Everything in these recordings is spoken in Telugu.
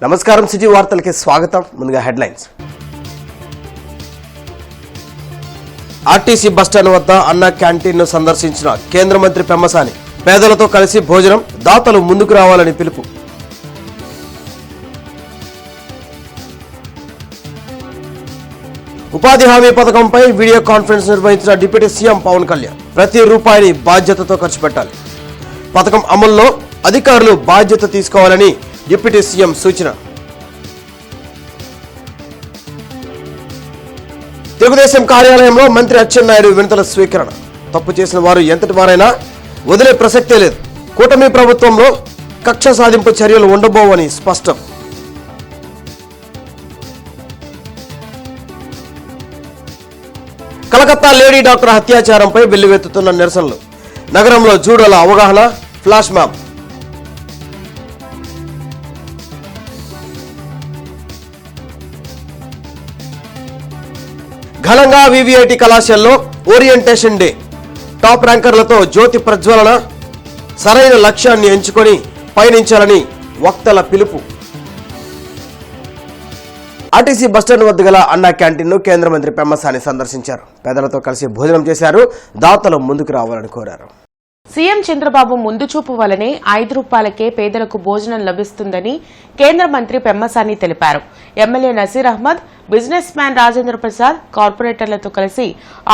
నమస్కారం, సిటీ వార్తలకి స్వాగతం. ముందుగా హెడ్లైన్స్. ఆర్టీసీ బస్టాండ్ వద్ద అన్న క్యాంటీన్ను సందర్శించిన కేంద్ర మంత్రి పెమ్మసాని. పేదలతో కలిసి భోజనం, దాతలు ముందుకు రావాలని పిలుపు. ఉపాధి హామీ పథకంపై వీడియో కాన్ఫరెన్స్ నిర్వహించిన డిప్యూటీ సీఎం పవన్ కళ్యాణ్. ప్రతి రూపాయిని బాధ్యతతో ఖర్చు పెట్టాలి. పథకం అమల్లో అధికారులు బాధ్యత తీసుకోవాలని డిప్యూటీ సీఎం సూచన. తెలుగుదేశం కార్యాలయంలో మంత్రి అచ్చెన్నాయుడు వినతుల స్వీకరణ. తప్పు చేసిన వారు ఎంతటి వారైనా వదిలే ప్రసక్తే లేదు. కూటమి ప్రభుత్వంలో కక్ష సాధింపు చర్యలు ఉండబోవని స్పష్టం. కలకత్తా లేడీ డాక్టర్ అత్యాచారంపై వెల్లువెత్తుతున్న నిరసనలు. నగరంలో జూడోల అవగాహన ఫ్లాష్ మ్యాప్. ఘనంగా వివిఐటి కళాశాలలో ఓరియంటేషన్ డే. టాప్ ర్యాంకర్లతో జ్యోతి ప్రజ్వలన. సరైన లక్ష్యాన్ని ఎంచుకొని పయనించాలని వక్తల పిలుపు. ఆర్టీసీ బస్టాండ్ వద్ద గల అన్నా క్యాంటీన్ను కేంద్ర మంత్రి పెమ్మసాని సందర్శించారు. పేదలతో కలిసి భోజనం చేశారు. దాతలు ముందుకు రావాలని కోరారు. సీఎం చంద్రబాబు ముందు చూపు వల్లనే 5 రూపాయలకే పేదలకు భోజనం లభిస్తుందని కేంద్ర మంత్రి పెమ్మసాని తెలిపారు. MLA Naseer Ahmed, businessman Rajendra Prasad కార్పొరేటర్లతో కలిసి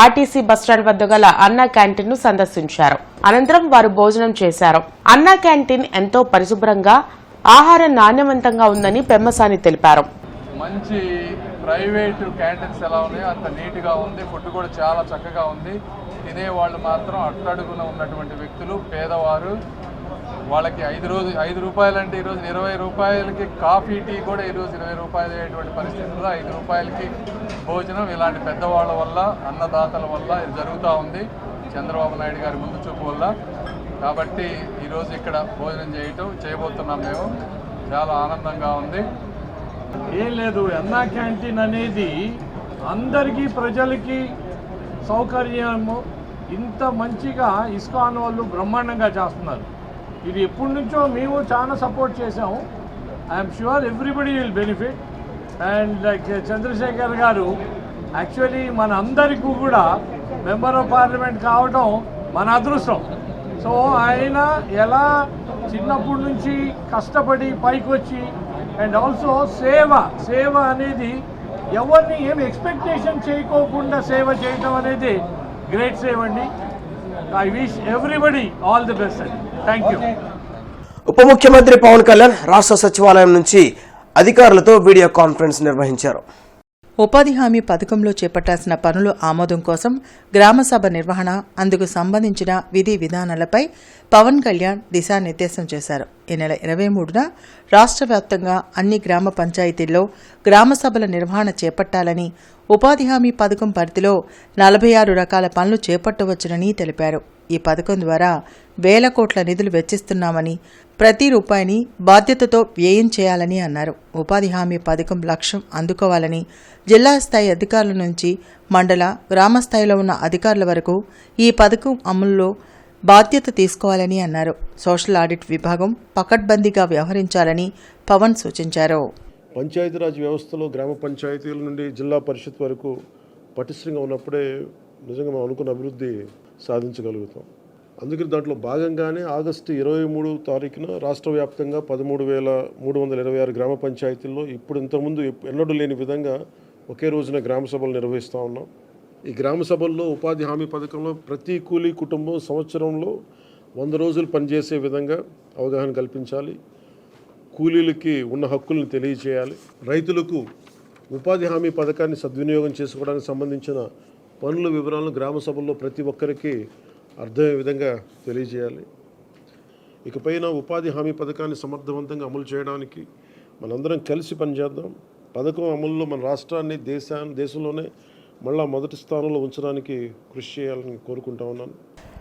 ఆర్టీసీ బస్టాండ్ వద్ద గల అన్నా క్యాంటీన్ ను సందర్శించారు. అనంతరం వారు భోజనం చేశారు. అన్నా క్యాంటీన్ ఎంతో పరిశుభ్రంగా, ఆహారం నాణ్యవంతంగా ఉందని పెమ్మసాని తెలిపారు. మంచి ప్రైవేటు క్యాంటీన్స్ ఎలా ఉన్నాయో అంత నీట్గా ఉంది. ఫుడ్ కూడా చాలా చక్కగా ఉంది. తినేవాళ్ళు మాత్రం అట్టడుగున ఉన్నటువంటి వ్యక్తులు, పేదవారు, వాళ్ళకి 5 రూపాయలంటే ఈరోజు 20 రూపాయలకి కాఫీ, టీ కూడా ఈరోజు 20 రూపాయలు అయ్యేటువంటి పరిస్థితుల్లో 5 రూపాయలకి భోజనం ఇలాంటి పెద్దవాళ్ళ వల్ల, అన్నదాతల వల్ల ఇది జరుగుతూ ఉంది. చంద్రబాబు నాయుడు గారి ముందు చూపు వల్ల. కాబట్టి ఈరోజు ఇక్కడ భోజనం చేయబోతున్నాం. మేము చాలా ఆనందంగా ఉంది. ఏం లేదు, అన్నా క్యాంటీన్ అనేది అందరికీ ప్రజలకి సౌకర్యము. ఇంత మంచిగా ఇస్కాన్ వాళ్ళు బ్రహ్మాండంగా చేస్తున్నారు. ఇది ఎప్పటి నుంచో మేము చాలా సపోర్ట్ చేసాము. I'm sure everybody will benefit. And like Chandrashekar garu actually మన అందరికీ కూడా మెంబర్ ఆఫ్ పార్లమెంట్ కావడం మన అదృష్టం. సో ఆయన ఎలా చిన్నప్పటి నుంచి కష్టపడి పైకి వచ్చి అండ్ ఆల్సో సేవ అనేది ఎవరిని ఏమి ఎక్స్పెక్టేషన్ చేయకోకుండా సేవ చేయటం అనేది గ్రేట్ సేవ్ అండి. I wish everybody all the best అండి. Thank you. ఉప ముఖ్యమంత్రి పవన్ కళ్యాణ్ రాష్ట్ర సచివాలయం నుంచి అధికారులతో వీడియో కాన్ఫరెన్స్ నిర్వహించారు. ఉపాధి హామీ పథకంలో చేపట్టాల్సిన పనుల ఆమోదం కోసం గ్రామసభ నిర్వహణ, అందుకు సంబంధించిన విధి విధానాలపై పవన్ కళ్యాణ్ దిశానిర్దేశం చేశారు. ఈ నెల 23న రాష్ట్ర వ్యాప్తంగా అన్ని గ్రామ పంచాయతీల్లో గ్రామసభల నిర్వహణ చేపట్టాలని, ఉపాధి హామీ పథకం పరిధిలో 46 రకాల పనులు చేపట్టవచ్చునని తెలిపారు. ఈ పథకం ద్వారా వేల కోట్ల నిధులు వెచ్చిస్తున్నామని, ప్రతి రూపాయిని బాధ్యతతో వ్యయం చేయాలని అన్నారు. ఉపాధి హామీ పథకం లక్ష్యం అందుకోవాలని జిల్లా స్థాయి అధికారుల నుంచి మండల, గ్రామ స్థాయిలో ఉన్న అధికారుల వరకు ఈ పథకం అమలులో బాధ్యత తీసుకోవాలని అన్నారు. సోషల్ ఆడిట్ విభాగం పకడ్బందీగా వ్యవహరించాలని పవన్ సూచించారు. పంచాయతీరాజ్ వ్యవస్థలో గ్రామ పంచాయతీల నుండి జిల్లా పరిషత్ వరకు పటిష్టంగా ఉన్నప్పుడే నిజంగా మనం అనుకున్న అభివృద్ధి సాధించగలుగుతాం. అందుకని దాంట్లో భాగంగానే ఆగస్టు 23 తారీఖున రాష్ట్ర వ్యాప్తంగా 13,326 గ్రామ పంచాయతీల్లో ఇప్పుడు ఇంతకుముందు ఎన్నడూ లేని విధంగా ఒకే రోజున గ్రామ సభలు నిర్వహిస్తూ ఉన్నాం. ఈ గ్రామ సభల్లో ఉపాధి హామీ పథకంలో ప్రతి కూలీ కుటుంబం సంవత్సరంలో 100 రోజులు పనిచేసే విధంగా అవగాహన కల్పించాలి. కూలీలకి ఉన్న హక్కులను తెలియచేయాలి. రైతులకు ఉపాధి హామీ పథకాన్ని సద్వినియోగం చేసుకోవడానికి సంబంధించిన పనుల వివరాలను గ్రామ సభల్లో ప్రతి ఒక్కరికి అర్థమయ్యే విధంగా తెలియజేయాలి. ఇకపైన ఉపాధి హామీ పథకాన్ని సమర్థవంతంగా అమలు చేయడానికి మనందరం కలిసి పనిచేద్దాం. పథకం అమలులో మన రాష్ట్రాన్ని దేశంలోనే మళ్ళా మొదటి స్థానంలో ఉంచడానికి కృషి చేయాలని కోరుకుంటా ఉన్నాను.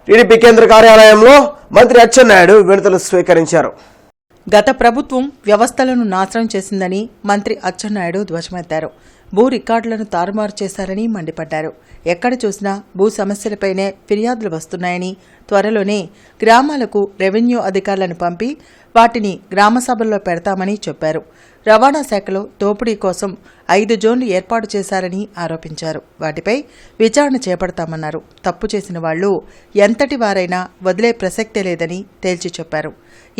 టీడీపీ కేంద్ర కార్యాలయంలో మంత్రి అచ్చెన్నాయుడు వినతులు స్వీకరించారు. గత ప్రభుత్వం వ్యవస్థలను నాశనం చేసిందని మంత్రి అచ్చెన్నాయుడు ధ్వజమెత్తారు. భూ రికార్డులను తారుమారు చేశారని మండిపడ్డారు. ఎక్కడ చూసినా భూ సమస్యలపైనే ఫిర్యాదులు వస్తున్నాయని, త్వరలోనే గ్రామాలకు రెవెన్యూ అధికారులను పంపి వాటిని గ్రామ సభల్లో పెడతామని చెప్పారు. రవాణా శాఖలో దోపిడీ కోసం 5 జోన్లు ఏర్పాటు చేశారని ఆరోపించారు. వాటిపై విచారణ చేపడతామన్నారు. తప్పు చేసిన వాళ్లు ఎంతటి వారైనా వదిలే ప్రసక్తే లేదని తేల్చి చెప్పారు.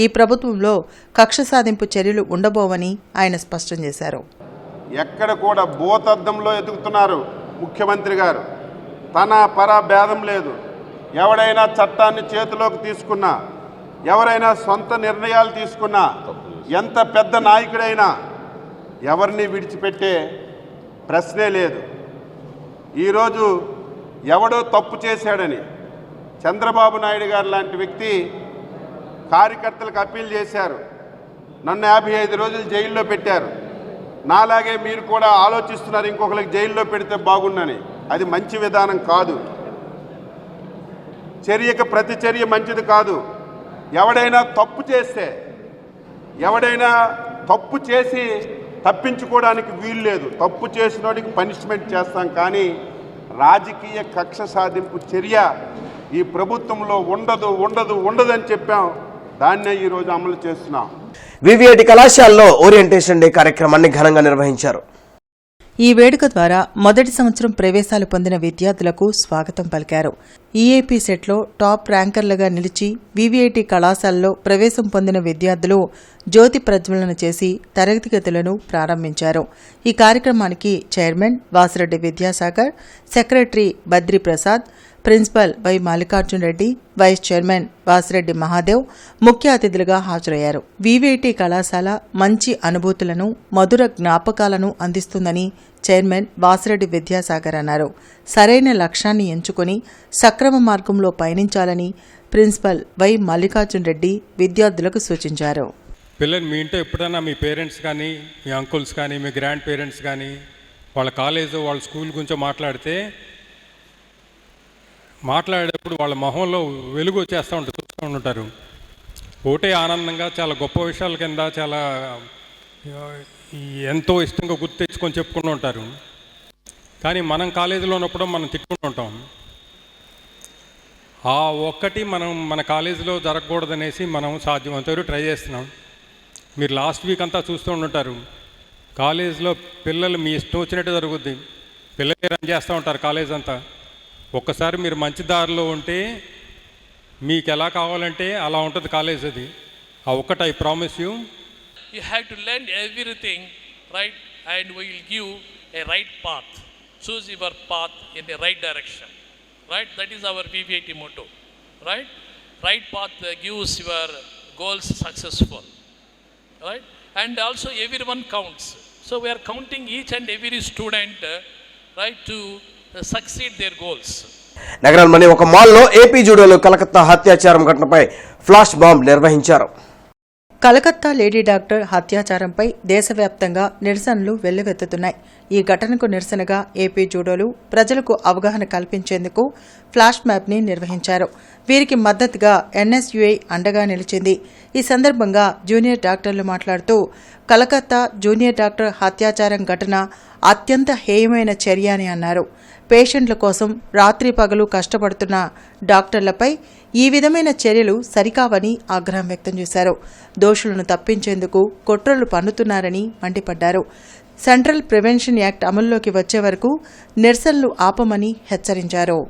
ఈ ప్రభుత్వంలో కక్ష సాధింపు చర్యలు ఉండబోవని ఆయన స్పష్టం చేశారు. ఎక్కడ కూడా భూతద్దంలో ఎదుగుతున్నారు ముఖ్యమంత్రి గారు. తన పర భేదం లేదు. ఎవడైనా చట్టాన్ని చేతిలోకి తీసుకున్నా, ఎవరైనా సొంత నిర్ణయాలు తీసుకున్నా, ఎంత పెద్ద నాయకుడైనా ఎవరిని విడిచిపెట్టే ప్రశ్నే లేదు. ఈరోజు ఎవడో తప్పు చేశాడని చంద్రబాబు నాయుడు గారు లాంటి వ్యక్తి కార్యకర్తలకు అప్పీల్ చేశారు. నన్ను 55 రోజులు జైల్లో పెట్టారు. నాలాగే మీరు కూడా ఆలోచిస్తున్నారు ఇంకొకరికి జైల్లో పెడితే బాగుండని. అది మంచి విధానం కాదు. చర్యకు ప్రతి చర్య మంచిది కాదు. ఎవడైనా తప్పు చేసి తప్పించుకోవడానికి వీలు లేదు. తప్పు చేసినోడికి పనిష్మెంట్ చేస్తాం, కానీ రాజకీయ కక్ష సాధింపు చర్య ఈ ప్రభుత్వంలో ఉండదని చెప్పాం. దాన్నే ఈరోజు అమలు చేస్తున్నాం. వివిఐటి కళాశాలలో ఓరియంటేషన్ డే కార్యక్రమాన్ని ఘనంగా నిర్వహించారు. ఈ వేడుక ద్వారా మొదటి సంవత్సరం ప్రవేశాలు పొందిన విద్యార్థులకు స్వాగతం పలికారు. ఈఏపీ సెట్లో టాప్ ర్యాంకర్లుగా నిలిచి వివిఐటి కళాశాలలో ప్రవేశం పొందిన విద్యార్థులు జ్యోతి ప్రజ్వలన చేసి తరగతి గదులను ప్రారంభించారు. ఈ కార్యక్రమానికి chairman Vasireddy Vidyasagar, secretary Badri Prasad, principal Y Mallikarjun Reddy, vice chairman Vasireddy Mahadev ముఖ్య అతిథులుగా హాజరయ్యారు. వివిఐటి కళాశాల మంచి అనుభూతులను, మధుర జ్ఞాపకాలను అందిస్తుందని చైర్మన్ వాసిరెడ్డి విద్యాసాగర్ అన్నారు. సరైన లక్ష్యాన్ని ఎంచుకుని సక్రమ మార్గంలో పయనించాలని ప్రిన్సిపల్ వై మల్లికార్జున్ రెడ్డి విద్యార్థులకు సూచించారు. పిల్లలు మీ ఇంట్లో ఎప్పుడైనా మీ పేరెంట్స్ కానీ, మీ అంకుల్స్ కానీ, మీ గ్రాండ్ పేరెంట్స్ కానీ వాళ్ళ కాలేజు, వాళ్ళ స్కూల్ గురించి మాట్లాడేటప్పుడు వాళ్ళ మొహంలో వెలుగు వచ్చేస్తూ ఉంటుంది, చూస్తూ ఉంటారు. ఒకటే ఆనందంగా చాలా గొప్ప విషయాల కింద చాలా ఎంతో ఇష్టంగా గుర్తు తెచ్చుకొని చెప్పుకుంటూ ఉంటారు. కానీ మనం కాలేజీలో ఉన్నప్పుడు మనం తిట్టుకుంటూ ఉంటాం. ఆ ఒక్కటి మన కాలేజీలో జరగకూడదనేసి మనం సాధ్యమంతవరకు ట్రై చేస్తున్నాం. మీరు లాస్ట్ వీక్ అంతా చూస్తూ ఉంటారు. కాలేజీలో పిల్లలు మీ ఇష్టం వచ్చినట్టు జరుగుద్ది. పిల్లలే రన్ చేస్తూ ఉంటారు కాలేజ్ అంతా. ఒక్కసారి మీరు మంచి దారిలో ఉంటే మీకు ఎలా కావాలంటే అలా ఉంటుంది కాలేజ్. అది ఆ ఒక్కటి I promise you. You have to learn everything, right? And we will give a right path. Choose your path in the right direction, right? That is our VVIT motto, right? Right path gives your goals successful, right? And also everyone counts. So we are counting each and every student, right, to succeed their goals. నగరంలోని ఒక మాల్లో ఏపీ జూడోలు కలకత్తా హత్యాచారం ఘటనపై ఫ్లాష్ బాంబ్ నిర్వహించారు. కలకత్తా లేడీ డాక్టర్ హత్యాచారంపై దేశవ్యాప్తంగా నిరసనలు వెల్లువెత్తుతున్నాయి. ఈ ఘటనకు నిరసనగా ఏపీ జూడోలు ప్రజలకు అవగాహన కల్పించేందుకు ఫ్లాష్ మ్యాప్ని నిర్వహించారు. వీరికి మద్దతుగా ఎన్ఎస్యుఐ అండగా నిలిచింది. ఈ సందర్భంగా జూనియర్ డాక్టర్లు మాట్లాడుతూ కలకత్తా జూనియర్ డాక్టర్ హత్యాచారం ఘటన అత్యంత హేయమైన చర్య అని అన్నారు. పేషెంట్ల కోసం రాత్రి పగలు కష్టపడుతున్న డాక్టర్లపై ఈ విధమైన చర్యలు సరికావని ఆగ్రహం వ్యక్తం చేశారు. దోషులను తప్పించేందుకు కుట్రలు పన్నుతున్నారని మండిపడ్డారు. సెంట్రల్ ప్రివెన్షన్ యాక్ట్ అమల్లోకి వచ్చే వరకు నిరసనలు ఆపమని హెచ్చరించారు.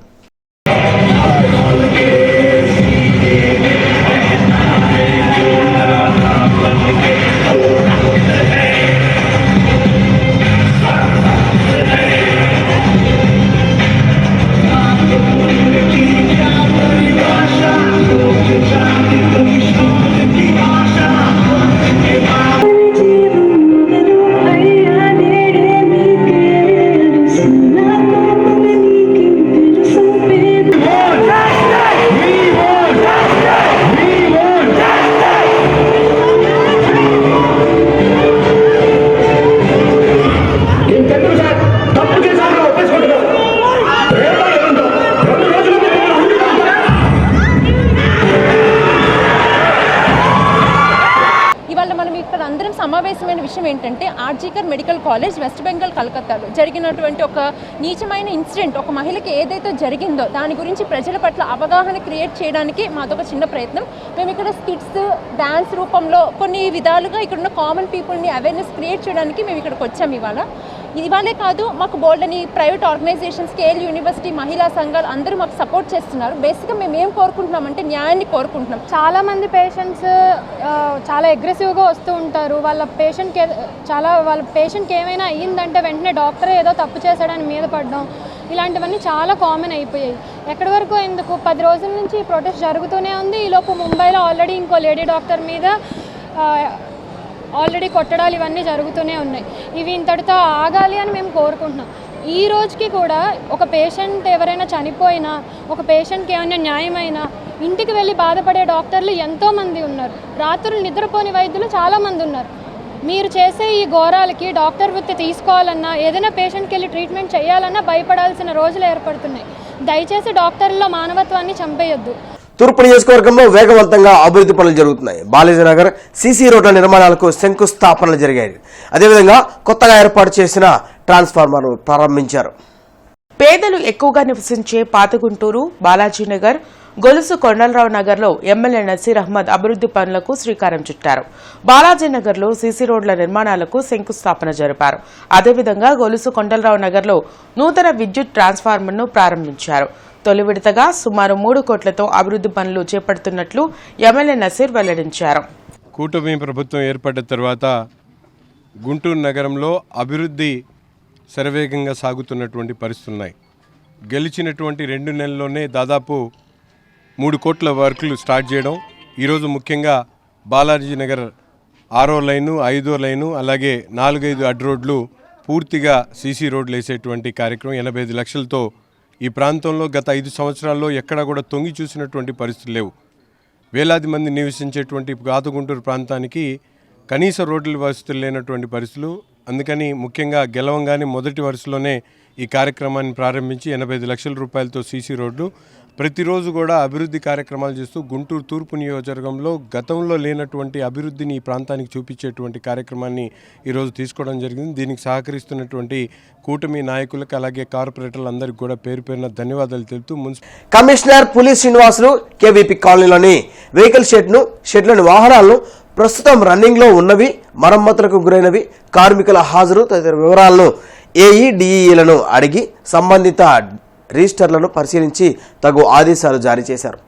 ఇక్కడ అందరం సమావేశమైన విషయం ఏంటంటే RG Kar medical college west Bengal కలకత్తాలో జరిగినటువంటి ఒక నీచమైన ఇన్సిడెంట్, ఒక మహిళకి ఏదైతే జరిగిందో దాని గురించి ప్రజల పట్ల అవగాహన క్రియేట్ చేయడానికి మాదొక చిన్న ప్రయత్నం. మేము ఇక్కడ స్కిట్స్, డ్యాన్స్ రూపంలో కొన్ని విధాలుగా ఇక్కడున్న కామన్ పీపుల్ని అవేర్నెస్ క్రియేట్ చేయడానికి మేము ఇక్కడికి వచ్చాము. ఇవాళే కాదు, మాకు బోల్డ్ అని ప్రైవేట్ ఆర్గనైజేషన్స్, కేఎల్ యూనివర్సిటీ, మహిళా సంఘాలు అందరూ మాకు సపోర్ట్ చేస్తున్నారు. బేసిక్గా మేము ఏం కోరుకుంటున్నామంటే న్యాయాన్ని కోరుకుంటున్నాం. చాలామంది పేషెంట్స్ చాలా అగ్రెసివ్గా వస్తూ ఉంటారు. వాళ్ళ పేషెంట్కి ఏమైనా అయ్యిందంటే వెంటనే డాక్టరే ఏదో తప్పు చేశాడని మీద పడడం, ఇలాంటివన్నీ చాలా కామన్ అయిపోయాయి. ఎక్కడి వరకు ఎందుకు 10 రోజుల నుంచి ప్రొటెస్ట్ జరుగుతూనే ఉంది. ఈలోపు ముంబైలో ఆల్రెడీ ఇంకో లేడీ డాక్టర్ మీద ఆల్రెడీ కొట్టడాలు ఇవన్నీ జరుగుతూనే ఉన్నాయి. ఇవి ఇంతటితో ఆగాలి అని మేము కోరుకుంటున్నాం. ఈ రోజుకి కూడా ఒక పేషెంట్ ఎవరైనా చనిపోయినా, ఒక పేషెంట్కి ఏమైనా న్యాయమైనా ఇంటికి వెళ్ళి బాధపడే డాక్టర్లు ఎంతోమంది ఉన్నారు. రాత్రులు నిద్రపోని వైద్యులు చాలామంది ఉన్నారు. మీరు చేసే ఈ ఘోరాలకి డాక్టర్ వృత్తి తీసుకోవాలన్నా, ఏదైనా పేషెంట్కి వెళ్ళి ట్రీట్మెంట్ చేయాలన్నా భయపడాల్సిన రోజులు ఏర్పడుతున్నాయి. దయచేసి డాక్టర్లలో మానవత్వాన్ని చంపేయొద్దు. తూర్పు నియోజకవర్గంలో వేగవంతంగా అభివృద్ధి పనులు జరుగుతున్నాయి. బాలాజీనగర్ సీసీ రోడ్ల నిర్మాణాలకు శంకుస్థాపనలు జరిగాయి. అదేవిధంగా కొత్తగా ఏర్పాటు చేసిన ట్రాన్స్ఫార్మర్ను ప్రారంభించారు. పేదలు ఎక్కువగా నివసించే పాతగుంటూరు, బాలాజీనగర్, గొలుసు కొండలరావు నగర్లో ఎమ్మెల్యే నసీర్ అహ్మద్ అభివృద్ధి పనులకు శ్రీకారం చుట్టారు. బాలాజీనగర్లో సీసీ రోడ్ల నిర్మాణాలకు శంకుస్థాపన జరిపారు. అదేవిధంగా గొలుసు కొండలరావు నగర్లో నూతన విద్యుత్ ట్రాన్స్ఫార్మర్ను ప్రారంభించారు. తొలి విడతగా సుమారు 3 కోట్లతో అభివృద్ధి పనులు చేపడుతున్నట్లు ఎమ్మెల్యే నసీర్ వెల్లడించారు. కూటమి ప్రభుత్వం ఏర్పడ్డ తర్వాత గుంటూరు నగరంలో అభివృద్ధి శరవేగంగా సాగుతున్నటువంటి పరిస్థితులున్నాయి. గెలిచినటువంటి 2 నెలల్లోనే దాదాపు 3 కోట్ల వర్కులు స్టార్ట్ చేయడం. ఈరోజు ముఖ్యంగా బాలాజీనగర్ 6వ లైను, 5వ లైను, అలాగే 4-5 అడ్డు రోడ్లు పూర్తిగా సీసీ రోడ్లు వేసేటువంటి కార్యక్రమం 85 లక్షలతో ఈ ప్రాంతంలో గత 5 సంవత్సరాల్లో ఎక్కడా కూడా తొంగి చూసినటువంటి పరిస్థితులు లేవు. వేలాది మంది నివసించేటువంటి పాతగుంటూరు ప్రాంతానికి కనీస రోడ్ల వసతులు లేనటువంటి పరిస్థితులు. అందుకని ముఖ్యంగా గెలవంగానే మొదటి వరుసలోనే ఈ కార్యక్రమాన్ని ప్రారంభించి 85 లక్షల రూపాయలతో సీసీ రోడ్లు ప్రతిరోజు కూడా అభివృద్ధి కార్యక్రమాలు చేస్తూ గుంటూరు తూర్పు నియోజకవర్గంలో గతంలో లేనటువంటి అభివృద్ధిని ఈ ప్రాంతానికి చూపించేటువంటి కార్యక్రమాన్ని ఈరోజు తీసుకోవడం జరిగింది. దీనికి సహకరిస్తున్నటువంటి కూటమి నాయకులకు అలాగే కార్పొరేటర్లందరికీ కూడా పేరు పేరున ధన్యవాదాలు తెలుపుతూ కమిషనర్ పులి శ్రీనివాసులు కేవీపీ కాలనీలోని వెహికల్ షెడ్లోని వాహనాలను ప్రస్తుతం రన్నింగ్లో ఉన్నవి, మరమ్మతులకు గురైనవి, కార్మికుల హాజరు తదితర వివరాలను ఏఈడిఈలను అడిగి సంబంధిత రిజిస్టర్లను పరిశీలించి తగు ఆదేశాలు జారీ చేశారు.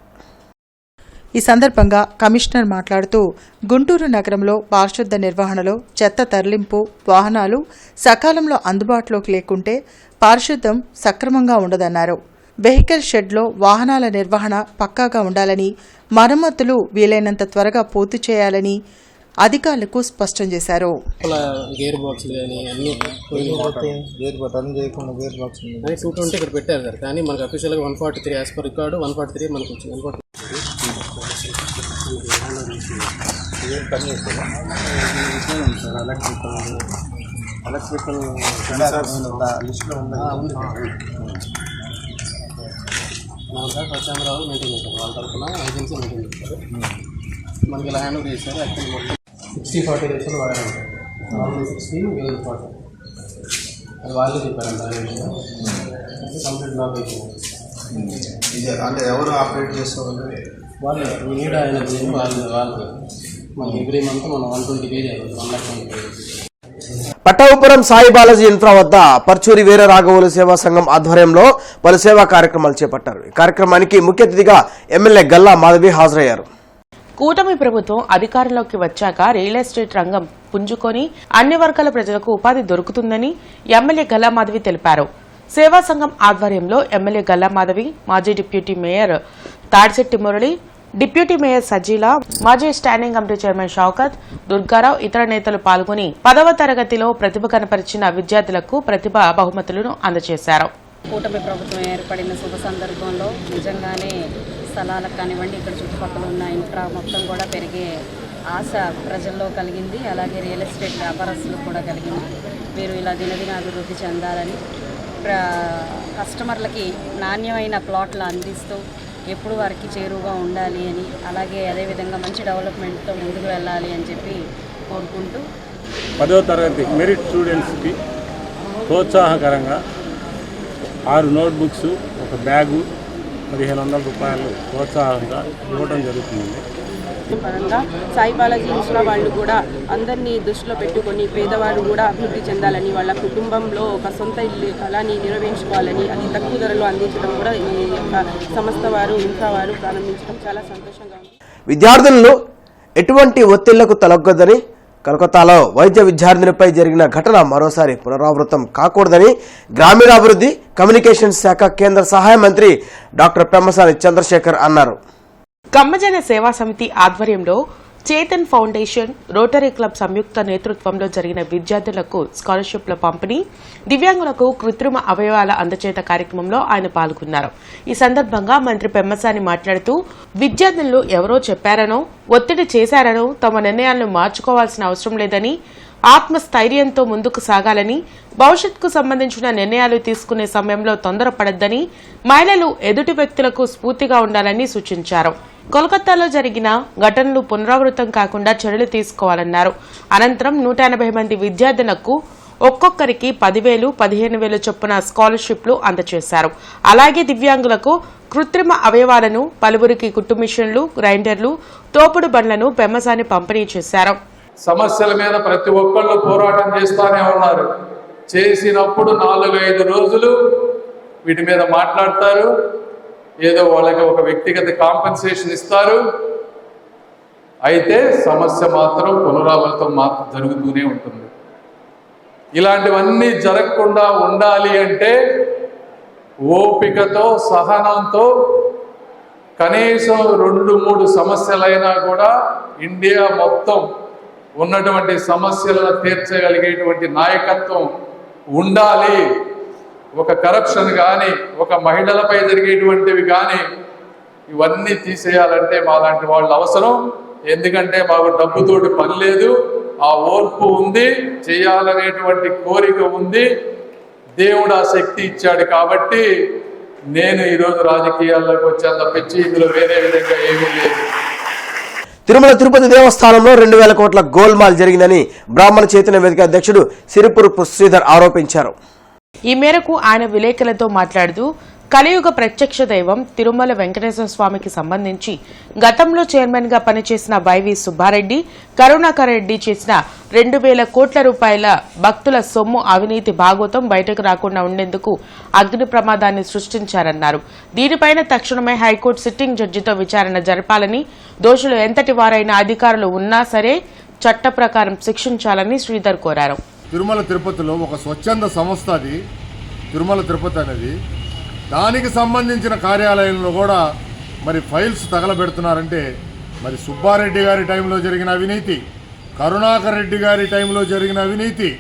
ఈ సందర్భంగా కమిషనర్ మాట్లాడుతూ గుంటూరు నగరంలో పారిశుద్ధ నిర్వహణలో చెత్త తరలింపు, వాహనాలు సకాలంలో అందుబాటులోకి లేకుంటే పారిశుద్ధం సక్రమంగా ఉండదన్నారు. వెహికల్ షెడ్లో వాహనాల నిర్వహణ పక్కాగా ఉండాలని, మరమ్మతులు వీలైనంత త్వరగా పూర్తి చేయాలని అధికారులకు స్పష్టం చేశారు. గేర్ బాక్స్ కానీ అన్ని రన్ చేయకుండా గేర్ బాక్స్ 220 ఇక్కడ పెట్టారు సార్. కానీ మనకు అఫీషియల్గా 143 యాజ్ పర్ రికార్డు 143 మనకు వచ్చింది. 143 ఎలక్ట్రికల్ లిస్ట్లో ఉంది. ప్రచారం మెయింటైన్ చేస్తారు. వాళ్ళ తరఫున ఏజెన్సీ మెయింటైన్ చేస్తారు. మనకి ఇలా హ్యాండ్ ఓవర్ చేస్తారు. యాక్చువల్లీ మొత్తం 60-40 లక్షలు వాడారు. 60 40 అది వాళ్ళు చెప్పారంట. కంప్లీట్ లాక్ అయిపోయింది. అంటే ఎవరు ఆపరేట్ చేస్తారు? వాళ్ళు నీడ ఆయన వాళ్ళు మనకి ఎవ్రీ మంత్ మనం 120 పే చేయాలి. 1,20,000. పట్టవపురం సాయి బాలాజీ ఇన్ఫ్రా వద్ద పర్చూరి వీర రాఘవులు సేవా సంఘం ఆధ్వర్యంలో పలు సేవా కార్యక్రమాలు చేపట్టారు. ఈ కార్యక్రమానికి ముఖ్య అతిథిగా ఎమ్మెల్యే గల్లా మాధవి హాజరయ్యారు. కూటమి ప్రభుత్వం అధికారంలోకి వచ్చాక రియల్ ఎస్టేట్ రంగం పుంజుకొని అన్ని వర్గాల ప్రజలకు ఉపాధి దొరుకుతుందని ఎమ్మెల్యే గల్లా మాధవి తెలిపారు. సేవా సంఘం ఆధ్వర్యంలో ఎమ్మెల్యే గల్లా మాధవి, మాజీ deputy mayor Tadisetti Murali, deputy mayor Sajila, మాజీ standing committee chairman Shaukat, Durgarao, ఇతర నేతలు పాల్గొని 10వ తరగతిలో ప్రతిభ కనపరిచిన విద్యార్థులకు ప్రతిభ బహుమతులను అందజేశారు. కూటమి ప్రభుత్వం ఏర్పడిన శుభ సందర్భంలో నిజంగానే స్థలాలకు కానివ్వండి, ఇక్కడ చుట్టుపక్కల ఉన్న ఇన్ఫ్రా మొత్తం కూడా పెరిగే ఆశ ప్రజల్లో కలిగింది. అలాగే రియల్ ఎస్టేట్ వ్యాపారస్తులకు కూడా కలిగింది. వీరు ఇలా దినదిన అభివృద్ధి చెందాలని, కస్టమర్లకి నాణ్యమైన ప్లాట్లు అందిస్తూ ఎప్పుడు వారికి చేరువుగా ఉండాలి అని, అలాగే అదేవిధంగా మంచి డెవలప్మెంట్తో ముందుకు వెళ్ళాలి అని చెప్పి కోరుకుంటూ 10వ తరగతి మెరిట్ స్టూడెంట్స్కి ప్రోత్సాహకరంగా 6 నోట్బుక్స్, ఒక బ్యాగు, 1500 రూపాయలు ప్రోత్సాహంగా ఇవ్వడం జరుగుతుంది. పరంగా సాయి బాలాజీ ఇన్స్టిట్యూట్ వాళ్ళు కూడా అందరినీ దృష్టిలో పెట్టుకొని పేదవారు కూడా అభివృద్ధి చెందాలని, వాళ్ళ కుటుంబంలో ఒక సొంత ఇల్లు కళని నిర్వహించుకోవాలని, అది తక్కువ ధరలో అందించడం కూడా ఈ యొక్క సంస్థ వారు ఇన్ఫ్రా వారు ప్రారంభించడం చాలా సంతోషంగా ఉంది. విద్యార్థులను ఎటువంటి ఒత్తిళ్లకు తలొగ్గొద్దని, కలకత్తాలో వైద్య విద్యార్థినిపై జరిగిన ఘటన మరోసారి పునరావృతం కాకూడదని గ్రామీణాభివృద్ధి కమ్యూనికేషన్ శాఖ కేంద్ర సహాయ మంత్రి డాక్టర్ పెమ్మసాని చంద్రశేఖర్ అన్నారు. కమ్మజన సేవా సమితి ఆధ్వర్యంలో చేతన్ ఫౌండేషన్, రోటరీ క్లబ్ సంయుక్త నేతృత్వంలో జరిగిన విద్యార్థులకు స్కాలర్షిప్ల పంపిణీ, దివ్యాంగులకు కృత్రిమ అవయవాల అందచేత కార్యక్రమంలో ఆయన పాల్గొన్నారు. ఈ సందర్భంగా మంత్రి పెమ్మసాని మాట్లాడుతూ, విద్యార్థులు ఎవరో చెప్పారనో, ఒత్తిడి చేశారనో తమ నిర్ణయాలను మార్చుకోవాల్సిన అవసరం లేదని, ఆత్మస్థైర్యంతో ముందుకు సాగాలని, భవిష్యత్తుకు సంబంధించిన నిర్ణయాలు తీసుకునే సమయంలో తొందరపడొద్దని, మహిళలు ఎదుటి వ్యక్తులకు స్ఫూర్తిగా ఉండాలని సూచించారు. కోల్కతాలో జరిగిన ఘటనలు పునరావృతం కాకుండా చర్యలు తీసుకోవాలన్నారు. అనంతరం 180 మంది విద్యార్థులకు ఒక్కొక్కరికి 10,000, 15,000 చొప్పున స్కాలర్షిప్లు అందజేశారు. అలాగే దివ్యాంగులకు కృత్రిమ అవయవాలను, పలువురికి కుట్టు మిషన్లు, గ్రైండర్లు, తోపుడు బండ్లను పెమ్మసాని పంపిణీ చేశారు. సమస్యల మీద ప్రతి ఒక్కళ్ళు పోరాటం చేస్తూనే ఉన్నారు. చేసినప్పుడు 4-5 రోజులు వీటి మీద మాట్లాడతారు, ఏదో వాళ్ళకి ఒక వ్యక్తిగత కాంపెన్సేషన్ ఇస్తారు. అయితే సమస్య మాత్రం పునరావృతం మాత్రం జరుగుతూనే ఉంటుంది. ఇలాంటివన్నీ జరగకుండా ఉండాలి అంటే ఓపికతో, సహనంతో కనీసం 2-3 సమస్యలైనా కూడా ఇండియా మొత్తం ఉన్నటువంటి సమస్యలను తీర్చగలిగేటువంటి నాయకత్వం ఉండాలి. ఒక కరప్షన్ కానీ, ఒక మహిళలపై జరిగేటువంటివి కానీ ఇవన్నీ తీసేయాలంటే మాలాంటి వాళ్ళు అవసరం. ఎందుకంటే మాకు డబ్బుతోటి పని లేదు, ఆ ఓర్పు ఉంది, చేయాలనేటువంటి కోరిక ఉంది. దేవుడు ఆ శక్తి ఇచ్చాడు కాబట్టి నేను ఈరోజు రాజకీయాల్లోకి వచ్చాను తప్పించి ఇందులో వేరే విధంగా ఏమీ లేదు. తిరుమల తిరుపతి దేవస్థానంలో 2,000 కోట్ల గోల్మాల్ జరిగిందని బ్రాహ్మణ చైతన్య వేదిక అధ్యక్షుడు సిరిపురపు శ్రీధర్ ఆరోపించారు. ఈ మేరకు ఆయన విలేకరులతో మాట్లాడుతూ, కలియుగ ప్రత్యక్ష దైవం తిరుమల వెంకటేశ్వర స్వామికి సంబంధించి గతంలో చైర్మన్ గా పనిచేసిన వైవి సుబ్బారెడ్డి, కరుణాకర్ రెడ్డి చేసిన 2,000 కోట్ల రూపాయల భక్తుల సొమ్ము అవినీతి భాగోతం బయటకు రాకుండా ఉండేందుకు అగ్ని ప్రమాదాన్ని సృష్టించారన్నారు. దీనిపైన తక్షణమే హైకోర్టు సిట్టింగ్ జడ్జితో విచారణ జరపాలని, దోషులు ఎంతటి వారైనా అధికారులు ఉన్నా సరే చట్ట ప్రకారం శిక్షించాలని శ్రీధర్ కోరారు. తిరుమల తిరుపతిలో ఒక స్వచ్ఛంద సంస్థ అది తిరుమల తిరుపతి అనేది, దానికి సంబంధించిన కార్యాలయంలో కూడా మరి ఫైల్స్ తగలబెడుతున్నారంటే మరి సుబ్బారెడ్డి గారి టైంలో జరిగిన అవినీతి, కరుణాకర్ రెడ్డి గారి టైంలో జరిగిన అవినీతి,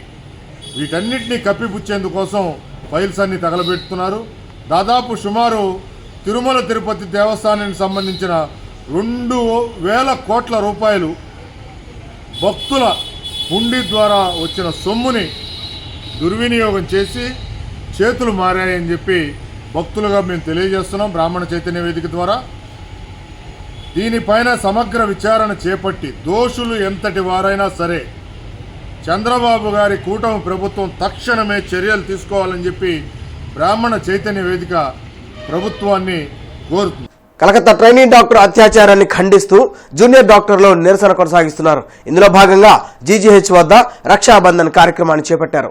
వీటన్నిటినీ కప్పిపుచ్చేందుకోసం ఫైల్స్ అన్ని తగలబెడుతున్నారు. దాదాపు సుమారు తిరుమల తిరుపతి దేవస్థానానికి సంబంధించిన 2,000 కోట్ల రూపాయలు భక్తుల హుండీ ద్వారా వచ్చిన సొమ్ముని దుర్వినియోగం చేసి చేతులు మారాయని చెప్పి భక్తులుగా మేము తెలియజేస్తున్నాం బ్రాహ్మణ చైతన్య వేదిక ద్వారా. దీనిపైన సమగ్ర విచారణ చేపట్టి దోషులు ఎంతటి వారైనా సరే చంద్రబాబు గారి కూటమి ప్రభుత్వం తక్షణమే చర్యలు తీసుకోవాలని చెప్పి బ్రాహ్మణ చైతన్య వేదిక ప్రభుత్వాన్ని కోరుతుంది. కలకత్తా ట్రైనీ డాక్టర్ అత్యాచారాన్ని ఖండిస్తూ జూనియర్ డాక్టర్లు నిరసన కొనసాగిస్తున్నారు. ఇందులో భాగంగా జీజీహెచ్ వద్ద రక్షాబంధన్ కార్యక్రమాన్ని చేపట్టారు.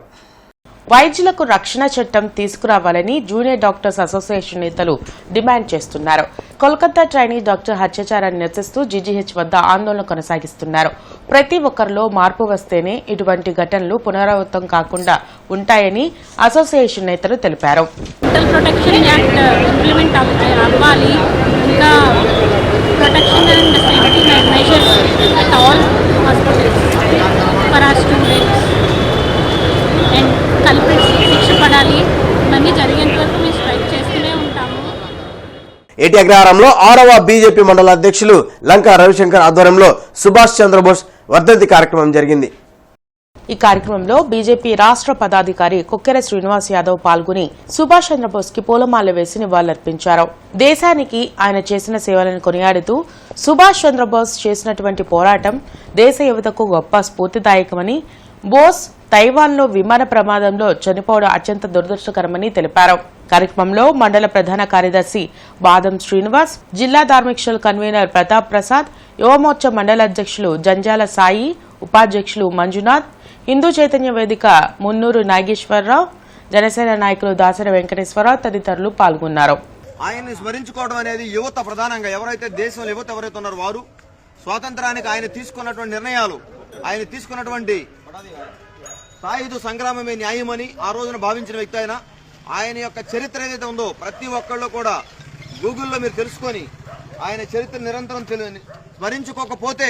వైద్యులకు రక్షణ చట్టం తీసుకురావాలని జూనియర్ డాక్టర్స్ అసోసియేషన్ నేతలు డిమాండ్ చేస్తున్నారు. కోల్కతా ట్రైనీ డాక్టర్ అత్యాచారాన్ని నిరసిస్తూ జీజీహెచ్ వద్ద ఆందోళన కొనసాగిస్తున్నారు. ప్రతి ఒక్కరిలో మార్పు వస్తేనే ఇటువంటి ఘటనలు పునరావృతం కాకుండా ఉంటాయని అసోసియేషన్ నేతలు తెలిపారు. ఏటీ అగ్రహారంలో 6వ బీజేపీ మండల అధ్యక్షులు లంకా రవిశంకర్ ఆధ్వర్యంలో సుభాష్ చంద్రబోస్ వర్ధంతి కార్యక్రమం జరిగింది. ఈ కార్యక్రమంలో బీజేపీ రాష్ట్ర పదాధికారి కొక్కెర శ్రీనివాస్ యాదవ్ పాల్గొని సుభాష్ చంద్రబోస్ కి పూలమాల వేసి నివాళులర్పించారు. దేశానికి ఆయన చేసిన సేవలను కొనియాడుతూ సుభాష్ చంద్రబోస్ చేసినటువంటి పోరాటం దేశ యువతకు గొప్ప స్ఫూర్తిదాయకమని, బోస్ తైవాన్లో విమాన ప్రమాదంలో చనిపోవడం అత్యంత దురదృష్టకరమని తెలిపారు. కార్యక్రమంలో మండల ప్రధాన కార్యదర్శి బాదం శ్రీనివాస్, జిల్లా ధార్మిక సెల్ కన్వీనర్ ప్రతాప్ ప్రసాద్, యువమోర్చా మండల అధ్యక్షులు జంజాల సాయి, ఉపాధ్యక్షులు మంజునాథ్, హిందూ చైతన్య వేదిక మున్నూరు నాగేశ్వరరావు, జనసేన నాయకులు దాసరి వెంకటేశ్వరరావు తదితరులు పాల్గొన్నారు. ఆయన్ని స్మరించుకోవడం అనేది యువత ప్రధానంగా ఎవరైతే దేశంలో యువత ఎవరైతే ఉన్నారో వారు స్వాతంత్రానికి ఆయన తీసుకున్నటువంటి నిర్ణయాలు, ఆయన తీసుకున్నటువంటి సాయుధ సంగ్రామమే న్యాయమని ఆ రోజున భావించిన వ్యక్తి ఆయన యొక్క చరిత్ర ఏదైతే ఉందో ప్రతి ఒక్కళ్ళు కూడా గూగుల్లో మీరు తెలుసుకొని ఆయన చరిత్ర నిరంతరం స్మరించుకోకపోతే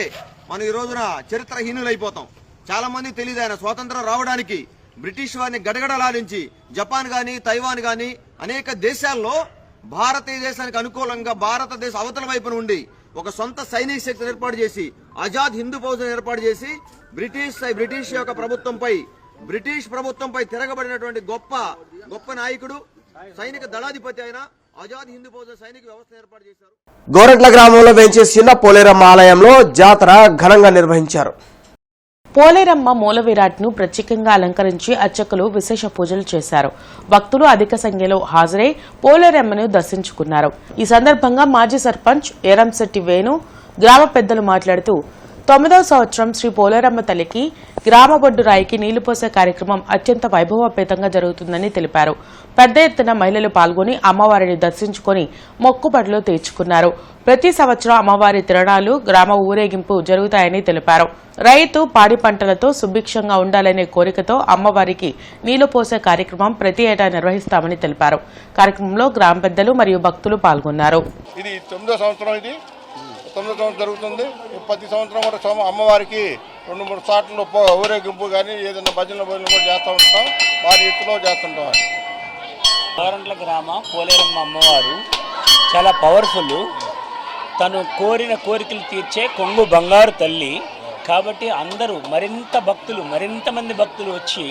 మనం ఈ రోజున చరిత్రహీనులైపోతాం. చాలా మంది తెలియదు ఆయన స్వాతంత్రం రావడానికి బ్రిటిష్ వారిని గడగడలాడించి జపాన్ గాని తైవాన్ గాని అనేక దేశాల్లో భారతదేశానికి అనుకూలంగా భారతదేశ అవతల వైపున ఉండి ఒక సొంత సైనిక శక్తిని ఏర్పాటు చేసి ఆజాద్ హిందూ ఫౌజ్ని ఏర్పాటు చేసి బ్రిటిష్ యొక్క బ్రిటిష్ ప్రభుత్వంపై తిరగబడినటువంటి గొప్ప నాయకుడు, సైనిక దళాధిపతి అయిన ఆజాద్ హిందూ ఫౌజ్ సైనిక వ్యవస్థ ఏర్పాటు చేశారు. గోరట్ల గ్రామంలో వేంచేసిన పోలేరమ్మ ఆలయంలో జాతర ఘనంగా నిర్వహించారు. పోలేరమ్మ మూల విరాట్ ను ప్రత్యేకంగా అలంకరించి అర్చకులు విశేష పూజలు చేశారు. భక్తులు అధిక సంఖ్యలో హాజరై పోలేరమ్మను దర్శించుకున్నారు. ఈ సందర్భంగా మాజీ సర్పంచ్ ఏరంశెట్టి వేణు, గ్రామ పెద్దలు మాట్లాడుతూ 9వ సంవత్సరం శ్రీ పోలేరమ్మ తల్లికి గ్రామ బొడ్డు రాయికి నీళ్లు పోసే కార్యక్రమం అత్యంత వైభవపేతంగా జరుగుతుందని తెలిపారు. పెద్ద ఎత్తున మహిళలు పాల్గొని అమ్మవారిని దర్శించుకుని మొక్కుబడులు తీర్చుకున్నారు. ప్రతి సంవత్సరం అమ్మవారి తిరణాలు, గ్రామ ఊరేగింపు జరుగుతాయని తెలిపారు. రైతు పాడి పంటలతో సుభిక్షంగా ఉండాలనే కోరికతో అమ్మవారికి నీళ్లు పోసే కార్యక్రమం ప్రతి ఏటా నిర్వహిస్తామని తెలిపారు. కార్యక్రమంలో గ్రామ పెద్దలు మరియు భక్తులు పాల్గొన్నారు. ఇది 9వ సంవత్సరం జరుగుతుంది. ప్రతి సంవత్సరం కూడా అమ్మవారికి 2-3 సార్లు ఊరేగింపు కానీ ఏదైనా భజనలు కూడా చేస్తూ ఉంటాం. వారి ఎత్తులో చేస్తుంటాం. గోరంట్ల గ్రామ పోలేరమ్మ అమ్మవారు చాలా పవర్ఫుల్. తను కోరిన కోరికలు తీర్చే కొంగు బంగారు తల్లి కాబట్టి అందరూ మరింత మంది భక్తులు వచ్చి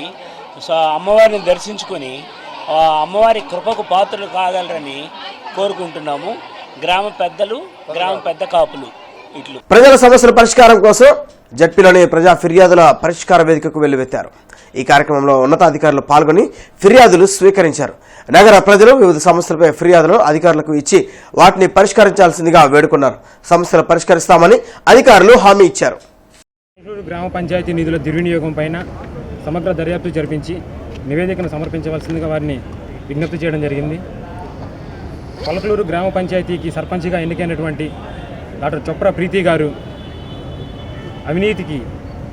అమ్మవారిని దర్శించుకొని అమ్మవారి కృపకు పాత్రలు కాగలరని కోరుకుంటున్నాము. గ్రామ పెద్దలు, గ్రామ పెద్ద కాపులు ఇట్లు ప్రజల సమస్యల పరిష్కారం కోసం జడ్పీలోని ప్రజా ఫిర్యాదుల పరిష్కార వేదికకు వెల్లువెత్తారు. ఈ కార్యక్రమంలో ఉన్నతాధికారులు పాల్గొని ఫిర్యాదులు స్వీకరించారు. నగర ప్రజలు వివిధ సమస్యలపై ఫిర్యాదులు అధికారులకు ఇచ్చి వాటిని పరిష్కరించాల్సిందిగా వేడుకున్నారు. సమస్యలు పరిష్కరిస్తామని అధికారులు హామీ ఇచ్చారు. గ్రామ పంచాయతీ నిధుల దుర్వినియోగం పైన సమగ్ర దర్యాప్తు జరిపించి నివేదికను సమర్పించవలసిందిగా వారిని విజ్ఞప్తి చేయడం జరిగింది. పొలకలూరు గ్రామ పంచాయతీకి సర్పంచ్గా ఎన్నికైనటువంటి డాక్టర్ చొప్రా ప్రీతి గారు అవినీతికి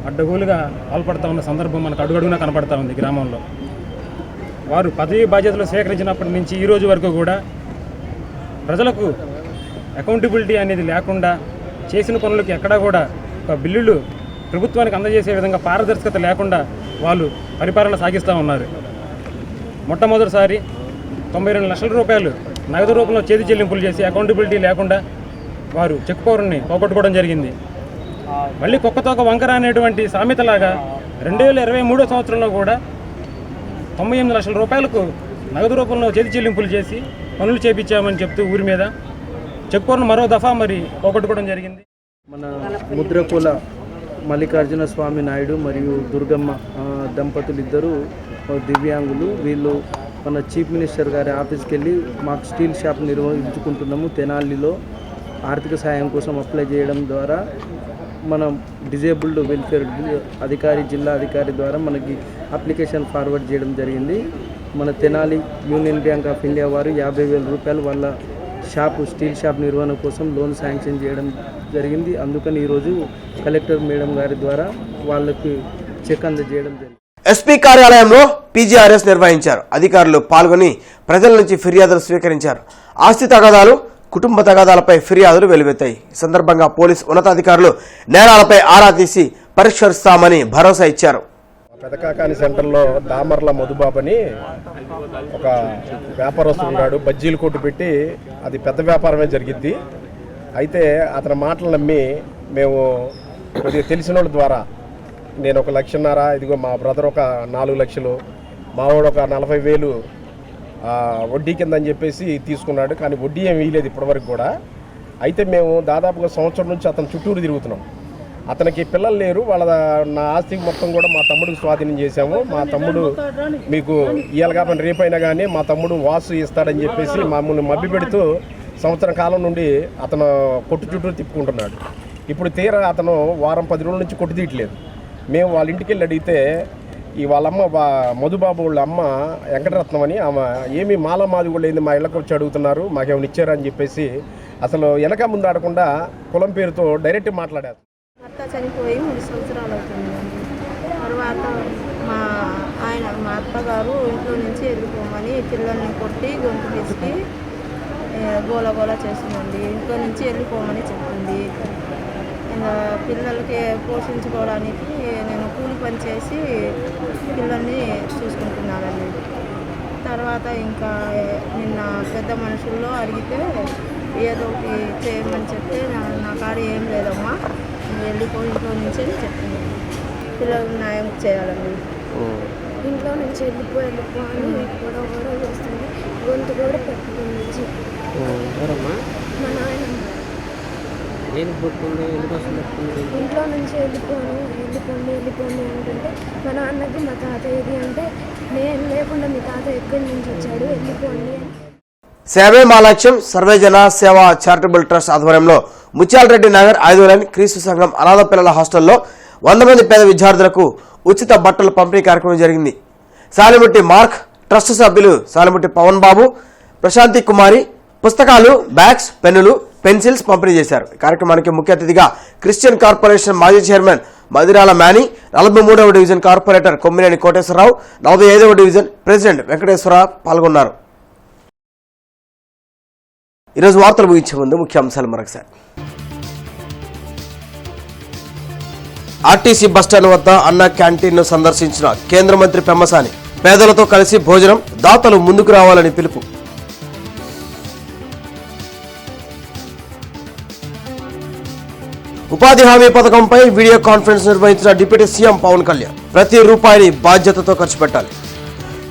అడ్డగోలుగా పాల్పడుతూ ఉన్న సందర్భం మనకు అడుగడుగునా కనపడతా ఉంది. గ్రామంలో వారు పదవీ బాధ్యతలు స్వీకరించినప్పటి నుంచి ఈ రోజు వరకు కూడా ప్రజలకు అకౌంటబిలిటీ అనేది లేకుండా చేసిన పనులకి ఎక్కడా కూడా ఒక బిల్లులు ప్రభుత్వానికి అందజేసే విధంగా పారదర్శకత లేకుండా వాళ్ళు పరిపాలన సాగిస్తూ ఉన్నారు. మొట్టమొదటిసారి 92 లక్షల రూపాయలు నగదు రూపంలో చేతి చెల్లింపులు చేసి అకౌంటబిలిటీ లేకుండా వారు చెక్ పవర్ని పోగొట్టుకోవడం జరిగింది. మళ్ళీ కుక్కతోక వంకర అనేటువంటి సామెతలాగా 2023 సంవత్సరంలో కూడా 98 లక్షల రూపాయలకు నగదు రూపంలో చేతి చెల్లింపులు చేసి పనులు చేపించామని చెప్తూ ఊరి మీద చెక్ పవర్ను మరో దఫా మరి పోగొట్టుకోవడం జరిగింది. మన ముద్రకుల మల్లికార్జున స్వామి నాయుడు మరియు దుర్గమ్మ దంపతులు ఇద్దరు దివ్యాంగులు. వీళ్ళు మన చీఫ్ మినిస్టర్ గారి ఆఫీస్కి వెళ్ళి మాకు స్టీల్ షాప్ నిర్వహించుకుంటున్నాము తెనాలిలో ఆర్థిక సాయం కోసం అప్లై చేయడం ద్వారా మనం డిజేబుల్డ్ వెల్ఫేర్ అధికారి, జిల్లా అధికారి ద్వారా మనకి అప్లికేషన్ ఫార్వర్డ్ చేయడం జరిగింది. మన Tenali union bank of India వారు 50,000 రూపాయలు వాళ్ళ స్టీల్ షాప్ నిర్వహణ కోసం లోన్ శాంక్షన్ చేయడం జరిగింది. అందుకని ఈరోజు కలెక్టర్ మేడం గారి ద్వారా వాళ్ళకి చెక్ అందజేయడం జరిగింది. ఎస్పీ కార్యాలయంలో పీజీఆర్ఎస్ నిర్వహించారు. అధికారులు పాల్గొని ప్రజల నుంచి ఫిర్యాదులు స్వీకరించారు. ఆస్తి తగాదాలు, కుటుంబ తగాదాలపై ఫిర్యాదులు వెలువెత్తాయి. ఈ సందర్భంగా పోలీసు ఉన్నతాధికారులు నేరాలపై ఆరా తీసి పరిష్కరిస్తామని భరోసా ఇచ్చారు. పెదకాకాని సెంటర్లో దామర్ల మధుబాబని ఒక వ్యాపారస్తుడు ఉన్నాడు. బజ్జీలు కొట్టు పెట్టి అది పెద్ద వ్యాపారమే జరిగిద్ది. అయితే అతని మాటలు నమ్మి మేము కొద్దిగా తెలిసిన వాళ్ళ ద్వారా నేను 1 లక్షన్నర, ఇదిగో మా బ్రదర్ ఒక 4 లక్షలు, మావాడు ఒక 40,000 వడ్డీ కింద అని చెప్పేసి తీసుకున్నాడు. కానీ వడ్డీ ఏమి వీయలేదు ఇప్పటివరకు కూడా. అయితే మేము దాదాపుగా సంవత్సరం నుంచి అతను చుట్టూరు తిరుగుతున్నాం. అతనికి పిల్లలు లేరు. నా ఆస్తి మొత్తం కూడా మా తమ్ముడికి స్వాధీనం చేశాము. మా తమ్ముడు మీకు ఇవాళ కాపని రేపైనా కానీ మా తమ్ముడు వాసు ఇస్తాడని చెప్పేసి మమ్మల్ని మభ్య పెడుతూ సంవత్సరం కాలం నుండి అతను కొట్టు చుట్టూ తిప్పుకుంటున్నాడు. ఇప్పుడు తీరా అతను వారం 10 రోజుల నుంచి కొట్టు తీయట్లేదు. మేము వాళ్ళ ఇంటికి వెళ్ళి అడిగితే వాళ్ళమ్మ మధుబాబు వాళ్ళ అమ్మ వెంకటరత్నం అని ఆమె ఏమి మాల మాది కూడా ఏంది మా ఇళ్ళకి వచ్చి అడుగుతున్నారు, మాకేమైనా ఇచ్చారని చెప్పేసి అసలు వెనక ముందు ఆడకుండా కులం పేరుతో డైరెక్ట్ మాట్లాడారు. భర్త చనిపోయి 3 సంవత్సరాలు అవుతుందండి. తర్వాత మా అత్తగారు ఇంట్లో నుంచి వెళ్ళిపోమని పిల్లల్ని కొట్టి గొంతు పిసికి గోల చేసిందండి. ఇంట్లో నుంచి వెళ్ళిపోమని చెప్పింది. ఇంకా పిల్లలకి పోషించుకోవడానికి నేను కూలి పని చేసి పిల్లల్ని చూసుకుంటున్నానండి. తర్వాత ఇంకా నిన్న పెద్ద మనుషుల్లో అడిగితే ఏదో ఒకటి చేయమని చెప్తే నా కాడ ఏం లేదమ్మా, వెళ్ళిపోయి ఇంట్లో నుంచి అని చెప్పింది. పిల్లలకు న్యాయం చేయాలండి. ఇంట్లో నుంచి వెళ్ళిపో అని గొడవ చేస్తుంది. గొంతు కూడా పెట్టుకుంది. మా నాయన ఇంట్లో నుంచి వెళ్ళిపోండి అంటుంటే మా నాన్నకి మా తాత ఏది అంటే నేను లేకుండా మీ తాత ఎక్కడి నుంచి వచ్చాడు వెళ్ళిపోండి అని. సేవే మా లక్ష్యం సర్వేజన సేవా చారిటబుల్ ట్రస్ట్ ఆధ్వర్యంలో ముత్యాలరెడ్డి నగర్ 5వ లైన్ క్రీస్తు సంఘం అనాథ పిల్లల హాస్టల్లో 100 మంది పేద విద్యార్థులకు ఉచిత బట్టల పంపిణీ కార్యక్రమం జరిగింది. సాలిముట్టి మార్క్, ట్రస్ట్ సభ్యులు సాలిముట్టి పవన్ బాబు, ప్రశాంతి కుమారి పుస్తకాలు, బ్యాగ్స్, పెన్నులు, పెన్సిల్స్ పంపిణీ చేశారు. ఈ కార్యక్రమానికి ముఖ్య అతిథిగా క్రిస్టియన్ కార్పొరేషన్ మాజీ చైర్మన్ మదిరాల మేని, 43వ డివిజన్ కార్పొరేటర్ కొమ్మినేని కోటేశ్వరరావు, 45వ డివిజన్ ప్రెసిడెంట్ వెంకటేశ్వరరావు పాల్గొన్నారు. ఈరోజు వార్తలు ముగించే ముందు ముఖ్యాంశాలు మరొకసారి. ఆర్టీసీ బస్టాండ్ వద్ద అన్న క్యాంటీన్ను సందర్శించిన కేంద్ర మంత్రి పెమ్మసాని, పేదలతో కలిసి భోజనం, దాతలు ముందుకు రావాలని పిలుపు. ఉపాధి హామీ పథకంపై వీడియో కాన్ఫరెన్స్ నిర్వహించిన డిప్యూటీ సీఎం పవన్ కళ్యాణ్, ప్రతి రూపాయిని బాధ్యతతో ఖర్చు పెట్టాలి,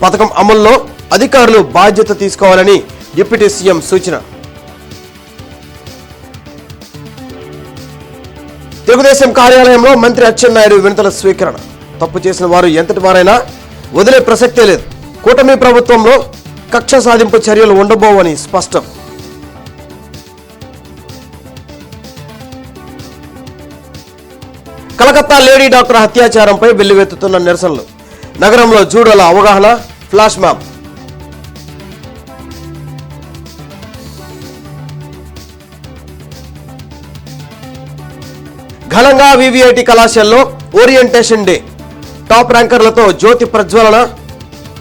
పథకం అమల్లో అధికారులు బాధ్యత తీసుకోవాలని డిప్యూటీ సీఎం సూచన. తెలుగుదేశం కార్యాలయంలో మంత్రి అచ్చెన్నాయుడు వినతుల స్వీకరణ, తప్పు చేసిన వారు ఎంతటి వారైనా వదిలే ప్రసక్తే లేదు, కూటమి ప్రభుత్వంలో కక్ష సాధింపు చర్యలు ఉండబోవని స్పష్టం. కలకత్తా లేడీ డాక్టర్ హత్యాచారంపై వెల్లువెత్తుతున్న నిరసనలు, నగరంలో జూడోల అవగాహన ఫ్లాష్ మ్యాప్. ఘనంగా వివిఐటి కళాశాలలో ఓరియంటేషన్ డే, టాప్ ర్యాంకర్లతో జ్యోతి ప్రజ్వలన,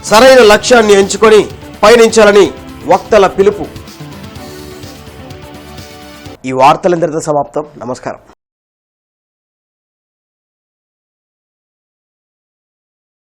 సరైన లక్ష్యాన్ని ఎంచుకొని పయనించాలని వక్తల పిలుపు. ఈ వార్తలందరితో సమాప్తం. నమస్కారం.